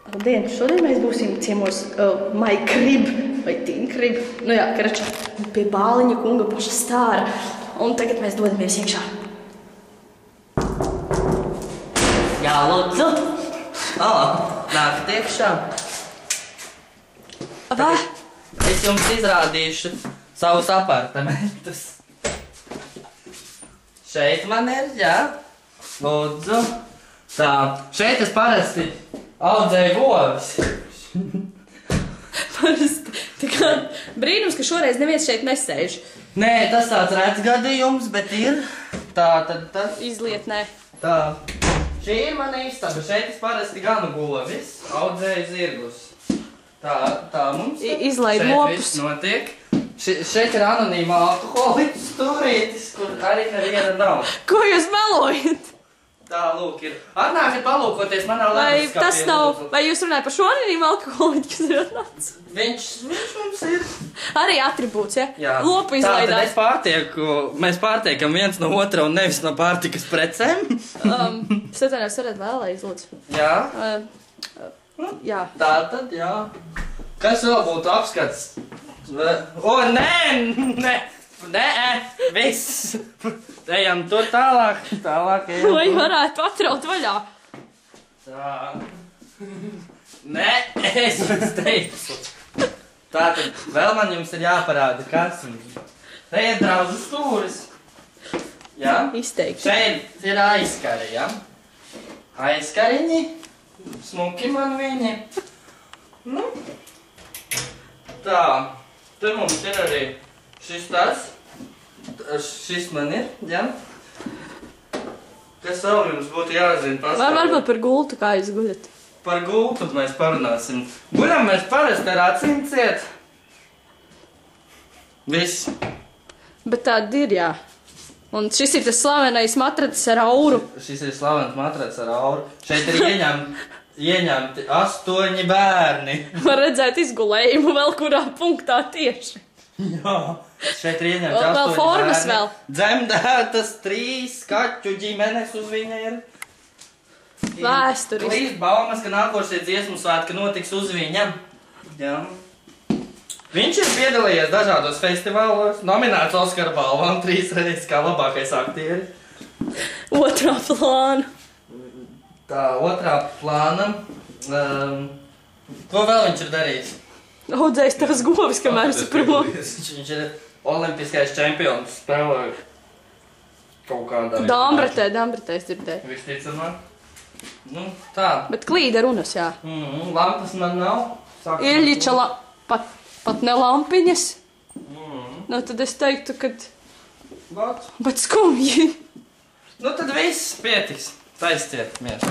Labdien, šodien mēs būsim ciemos My Crib, vai Teen Crib. Nu jā, karačā, pie Bāliņa kunga paša stāra. Un tagad mēs dodamies iekšā. Jā, lūdzu. Nākat iekšā. Es jums izrādīšu savus apartamentus. Šeit man ir, jā. Lūdzu. Tā, šeit es parasti audzēju govis. Parasti. Tā kā brīnums, ka šoreiz neviens šeit nesēž. Nē, tas tāds rēts gadījums, bet ir. Tā, tad. Izlietnē. Tā. Šī ir mana istaba. Šeit es parasti ganu govis, audzēju zirgus. Tā mums. Izlaid lopus. Šeit viss notiek. Šeit ir anonīma alkoholiķis stūrītis, kur arī neviena nav. Ko jūs melojat? Tā, lūk, ir. Atnākat palūkoties manā Vai leduskapī. tas nav, vai jūs runājat par šo anonīmu alkoholiķu, kas ir atnācis? Viņš mums ir. Arī atribūts, ja? Jā. Lopu izlaidās. Mēs pārtiekam viens no otra un nevis no pārtikas precēm. Satanies varat vēlreiz, lūdzu. Jā. Jā. Tā tad, jā. Kas vēl būtu apskats? O, nē, viss. Ejam tur tālāk, ejam. Vai varētu patraut vaļā? Tā. Nē, es jums teicu. Tātad, vēl man jums ir jāparāda, kas jums. Te ir drauzu stūris. Jā? Izteikti. Šeit ir aizskari, jā? Aizskariņi. Smuki man viņi. Nu. Tā. Tur mums ir arī šis tas. Šis man ir, jā? Kas vēl jums būtu jāzina pastāvēt? Vai varbūt par gultu, kā jūs guļat? Par gultu mēs parunāsim. Guļam mēs parasti ar acīm ciet. Viss. Bet tāda ir, jā. Un šis ir tas slavenais matracis ar auru. Šis ir slavens matracis ar auru. Šeit ir ieņemti 8 bērni. Var redzēt izgulējumu vēl kurā punktā tieši. Jā. Šeit ir ieņemti 8 vēl formas bērni. vēl. Dzemdētas 3 kaķu ģimenes uz viņa ir. Vēsturiski. Klīst baumas, ka nākošie dziesmu svētki notiks uz viņa. Jā. Viņš ir piedalījies dažādos festivālos, nominēts Oskara balvam 3 reizes kā labākais aktieris. Otrā plāna. Tā, otrā plāna. Ko vēl viņš ir darījis? Audzējis tavas govis, kamēr esi prom. Viņš ir olimpiskais čempions, spēlēja kaut kādā. Dāmbretē es dzirdēju. Visticamāk. Nu, tā. Bet klīda runas, jā. Lampas man nav. Ieļiča pat ne lampiņas. Nu, tad es teiktu, kad... Bet skumji. Nu, tad viss pietiks. Taisciet, mieru.